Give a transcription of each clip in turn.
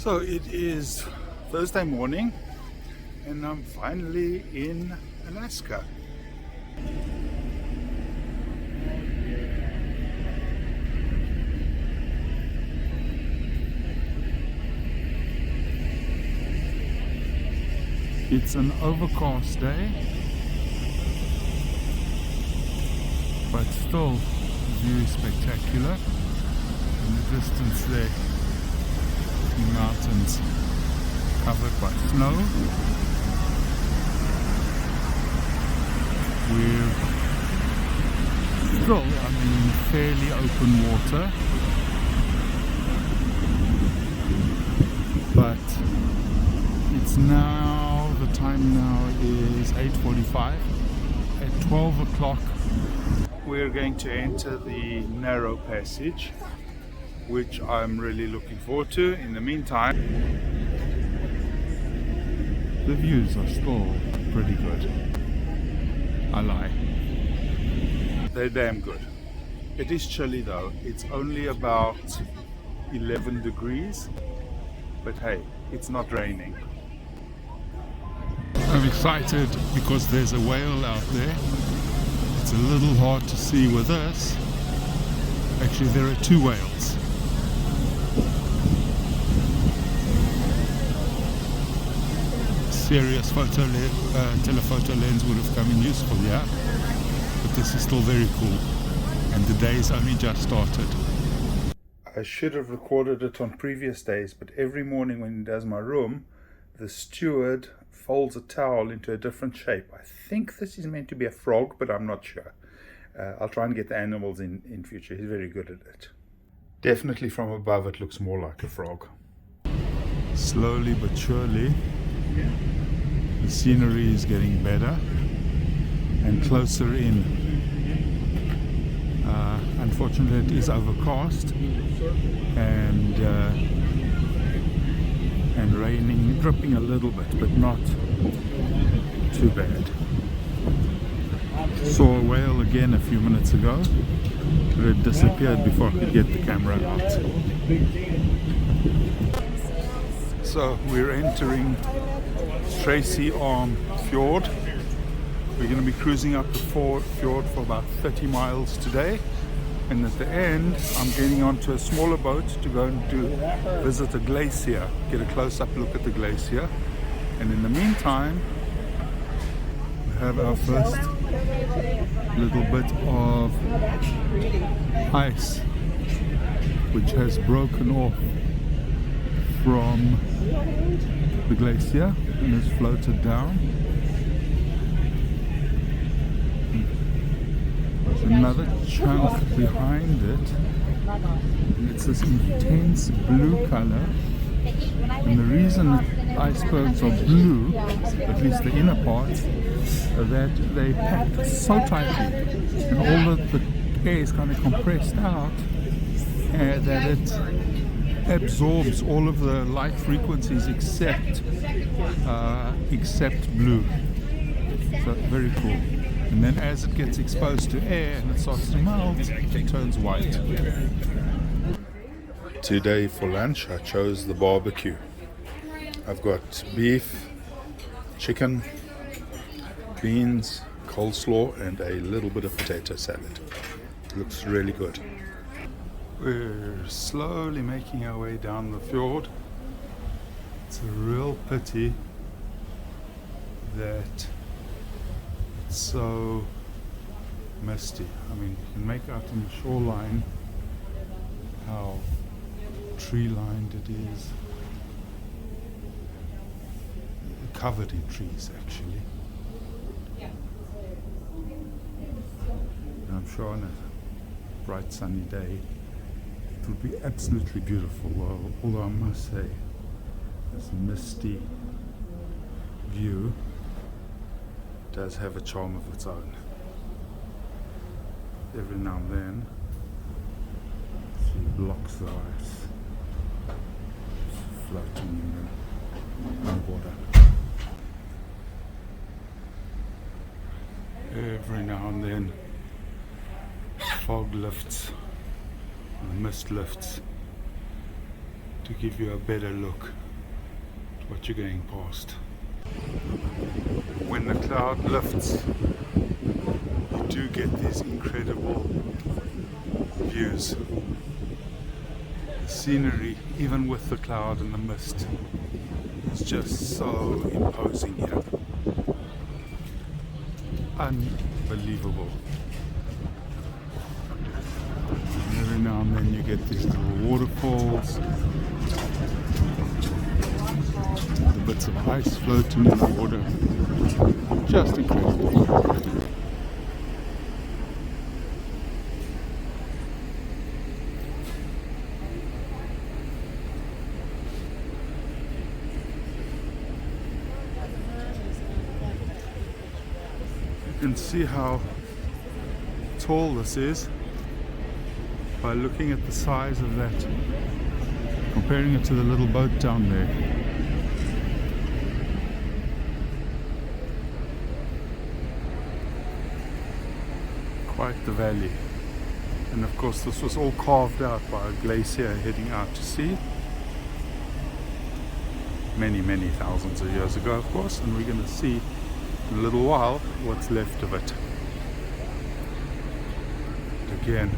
So it is Thursday morning and I'm finally in Alaska. It's an overcast day, but still view spectacular. In the distance there, the mountains covered by snow. We're still, in fairly open water, but it's now, the time now is 8:45. At 12 o'clock we're going to enter the narrow passage, which I'm really looking forward to. In the meantime, the views are still pretty good. I lie. They're damn good. It is chilly though. It's only about 11 degrees, but hey, it's not raining. I'm excited because there's a whale out there. It's a little hard to see with us. Actually, there are two whales. Serious telephoto lens would have come in useful, yeah, but this is still very cool, and the day's only just started. I should have recorded it on previous days, but every morning when he does my room, the steward folds a towel into a different shape. I think this is meant to be a frog, but I'm not sure. I'll try and get the animals in future. He's very good at it. Definitely from above it looks more like a frog. Slowly but surely, the scenery is getting better and closer in. Unfortunately, it is overcast and raining, dripping a little bit, but not too bad. Saw a whale again a few minutes ago, but it disappeared before I could get the camera out. So we're entering Tracy Arm Fjord. We're going to be cruising up the fjord for about 30 miles today, and at the end I'm getting onto a smaller boat to go and visit a glacier, get a close-up look at the glacier. And in the meantime, we have our first little bit of ice which has broken off from the glacier and has floated down. There's another chunk behind it, and it's this intense blue color. And the reason icebergs are blue, at least the inner parts, are that they packed so tightly and all of the air is kind of compressed out that it absorbs all of the light frequencies except blue. So very cool. And then as it gets exposed to air and it starts to melt, it turns white. Today for lunch I chose the barbecue. I've got beef, chicken, beans, coleslaw and a little bit of potato salad. Looks really good. We're slowly making our way down the fjord. It's a real pity that it's so misty. You can make out in the shoreline how tree-lined it is. Covered in trees, actually. And I'm sure on a bright sunny day it would be absolutely beautiful, although I must say this misty view does have a charm of its own. Every now and then see blocks of ice floating in the water. Every now and then fog lifts, and the mist lifts to give you a better look at what you're going past. When the cloud lifts, you do get these incredible views. The scenery, even with the cloud and the mist, is just so imposing here. Unbelievable. And every now and then you get these little waterfalls, the bits of ice floating in the water. Just incredible. You can see how tall this is by looking at the size of that, comparing it to the little boat down there. Quite the valley. And of course this was all carved out by a glacier heading out to sea many thousands of years ago, of course, and we're going to see in a little while what's left of it. But again,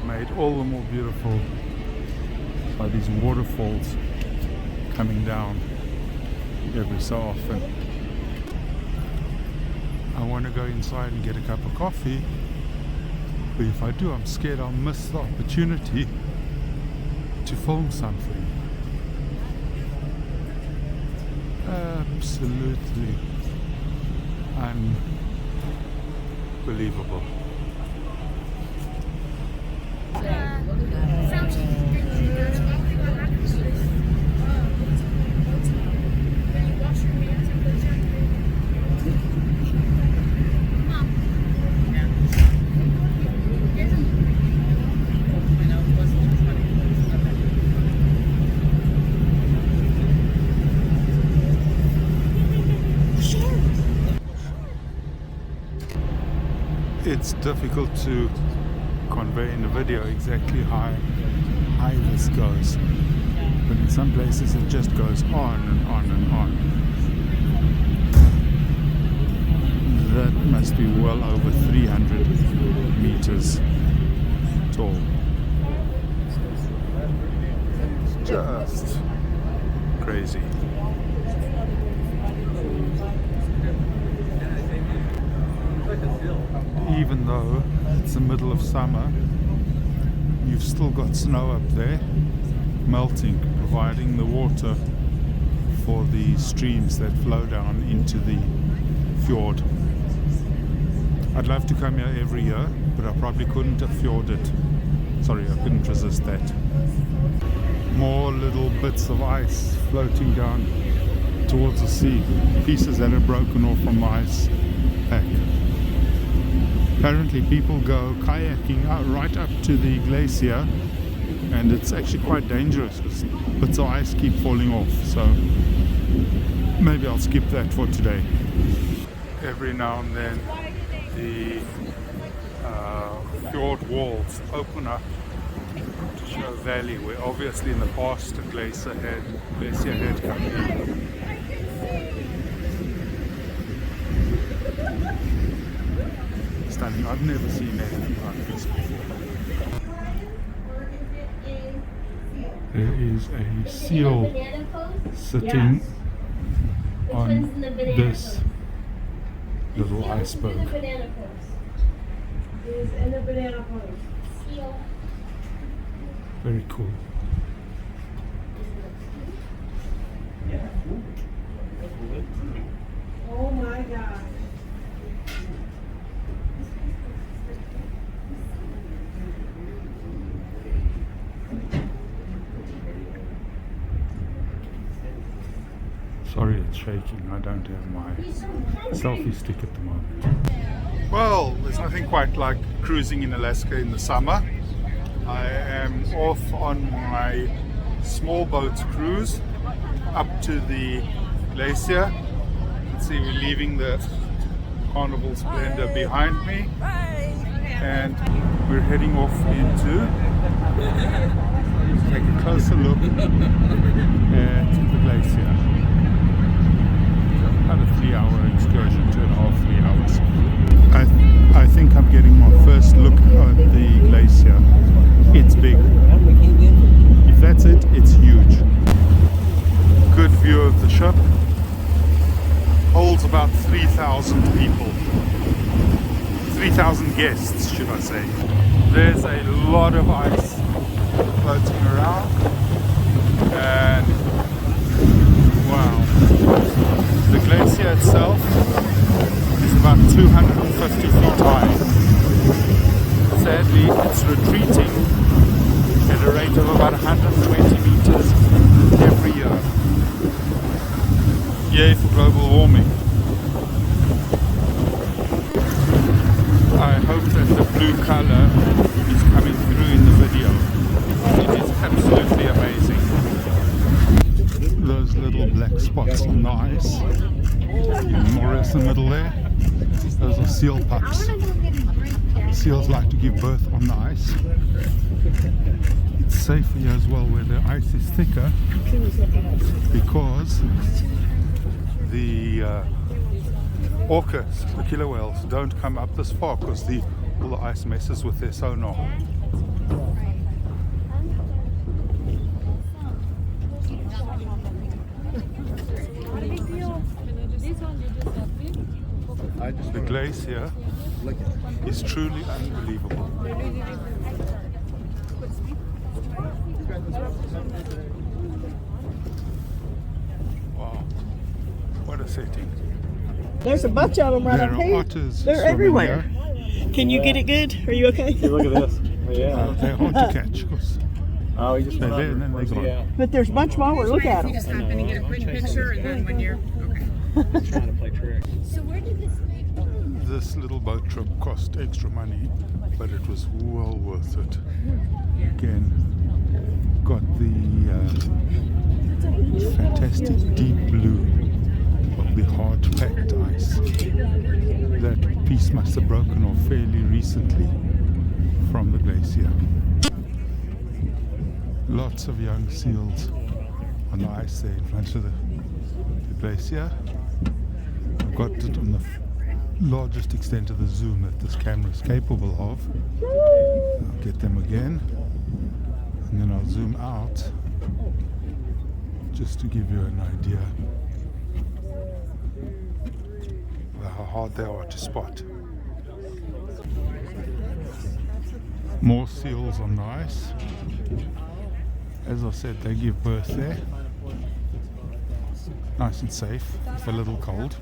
made all the more beautiful by these waterfalls coming down every so often. I want to go inside and get a cup of coffee, but if I do, I'm scared I'll miss the opportunity to film something. Absolutely unbelievable. It's difficult to convey in a video exactly how high this goes, but in some places it just goes on and on and on. That must be well over 300 meters tall. Just crazy. Even though it's the middle of summer, you've still got snow up there melting, providing the water for the streams that flow down into the fjord. I'd love to come here every year, but I probably couldn't afford it. Sorry, I couldn't resist that. More little bits of ice floating down towards the sea, pieces that are broken off from the ice pack. Apparently people go kayaking right up to the glacier, and it's actually quite dangerous because bits of ice keep falling off, so maybe I'll skip that for today. Every now and then the fjord walls open up to show a valley where obviously in the past a glacier had come in. Stunning. I've never seen anything like this before. There is a seal sitting on this little iceberg. Very cool. Oh my God. Sorry it's shaking, I don't have my selfie stick at the moment. Well, there's nothing quite like cruising in Alaska in the summer. I am off on my small boat cruise up to the glacier. You can see we're leaving the Carnival Splendor behind me, and we're heading off into take a closer look at the glacier. About a 3-hour excursion, 2.5, 3 hours. I think I'm getting my first look at the glacier. It's big. If that's it, it's huge. Good view of the ship. Holds about 3,000 people. 3,000 guests, should I say. There's a lot of ice floating around, and wow, the glacier itself is about 250 feet high. Sadly, it's retreating at a rate of about 120 meters every year. Yay for global warming. I hope that the blue color is coming through in the video. It is absolutely amazing. Those little black spots on the ice, more or less in the middle there, those are seal pups. Seals like to give birth on the ice. It's safer here as well where the ice is thicker, because the orcas, the killer whales, don't come up this far because all the ice messes with their sonar. The glacier is truly unbelievable. Wow, what a setting. There's a bunch of them right up here. They're everywhere. Can you get it good? Are you okay? Hey, look at this. Yeah. They're hard to catch because Oh, you just they're there and then they're gone. But there's much more. Look at You them. just hop in and get a quick picture, and then when you're okay. I'm trying to play tricks. So where did this? This little boat trip cost extra money, but it was well worth it. Again, got the fantastic deep blue of the hard-packed ice. That piece must have broken off fairly recently from the glacier. Lots of young seals on the ice there in front of the glacier. I've got it on the largest extent of the zoom that this camera is capable of. I'll get them again, and then I'll zoom out just to give you an idea of how hard they are to spot. More seals on the ice. As I said, they give birth there. Nice and safe, if a little cold.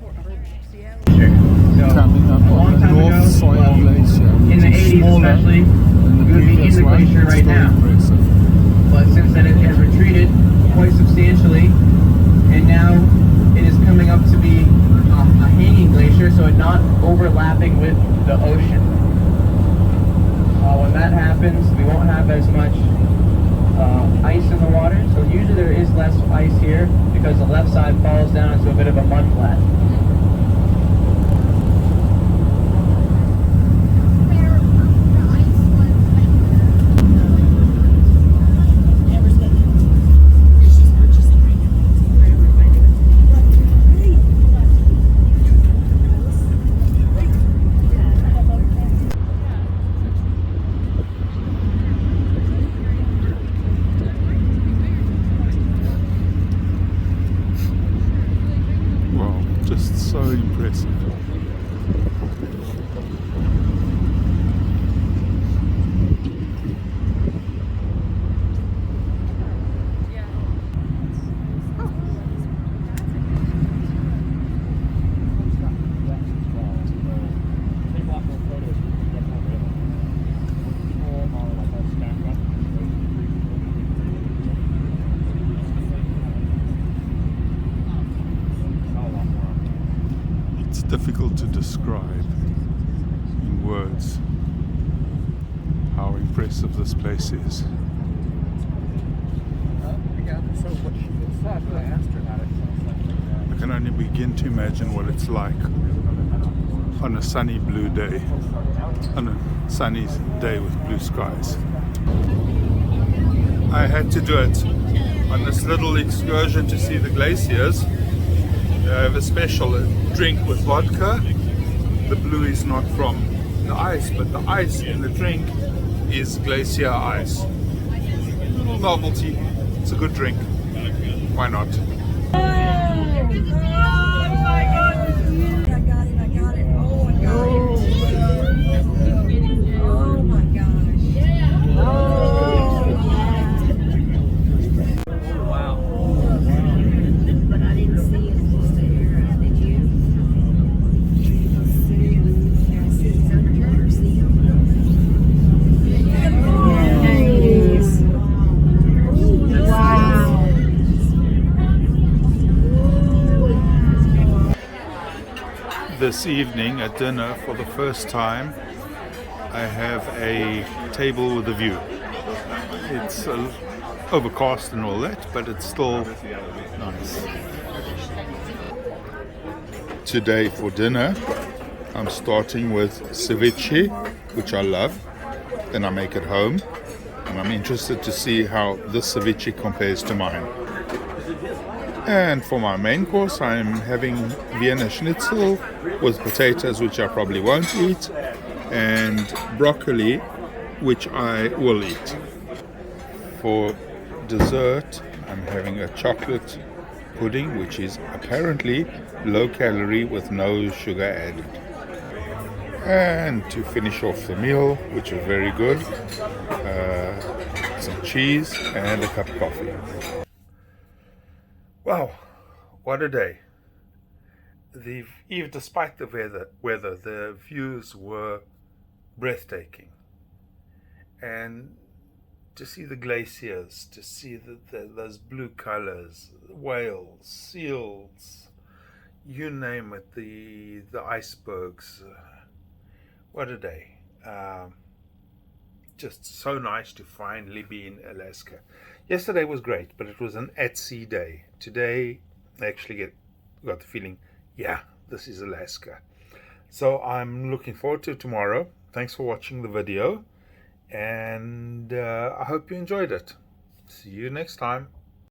Coming up on the North Soil Glacier, in the 80s especially, we would be in the glacier right now. But since then it has retreated quite substantially, and now it is coming up to be a hanging glacier, so it's not overlapping with the ocean. When that happens, we won't have as much ice in the water, so usually there is less ice here because the left side falls down into a bit of a mud flat. Just so impressive. Difficult to describe in words how impressive this place is. I can only begin to imagine what it's like on a sunny blue day, on a sunny day with blue skies. I had to do it on this little excursion to see the glaciers. I have a special drink with vodka. The blue is not from the ice, but the ice in the drink is Glacier ice. Novelty. It's a good drink. Why not? This evening at dinner, for the first time, I have a table with a view. It's overcast and all that, but it's still nice. Today for dinner, I'm starting with ceviche, which I love. Then I make it home, and I'm interested to see how this ceviche compares to mine. And for my main course, I'm having Vienna Schnitzel with potatoes, which I probably won't eat, and broccoli, which I will eat. For dessert, I'm having a chocolate pudding, which is apparently low calorie with no sugar added. And to finish off the meal, which was very good, some cheese and a cup of coffee. Wow, what a day. Even despite the weather, the views were breathtaking. And to see the glaciers, to see those blue colors, whales, seals, you name it, the icebergs. What a day. Just so nice to finally be in Alaska. Yesterday was great, but it was an at-sea day. Today, I actually got the feeling, yeah, this is Alaska. So I'm looking forward to tomorrow. Thanks for watching the video, and I hope you enjoyed it. See you next time.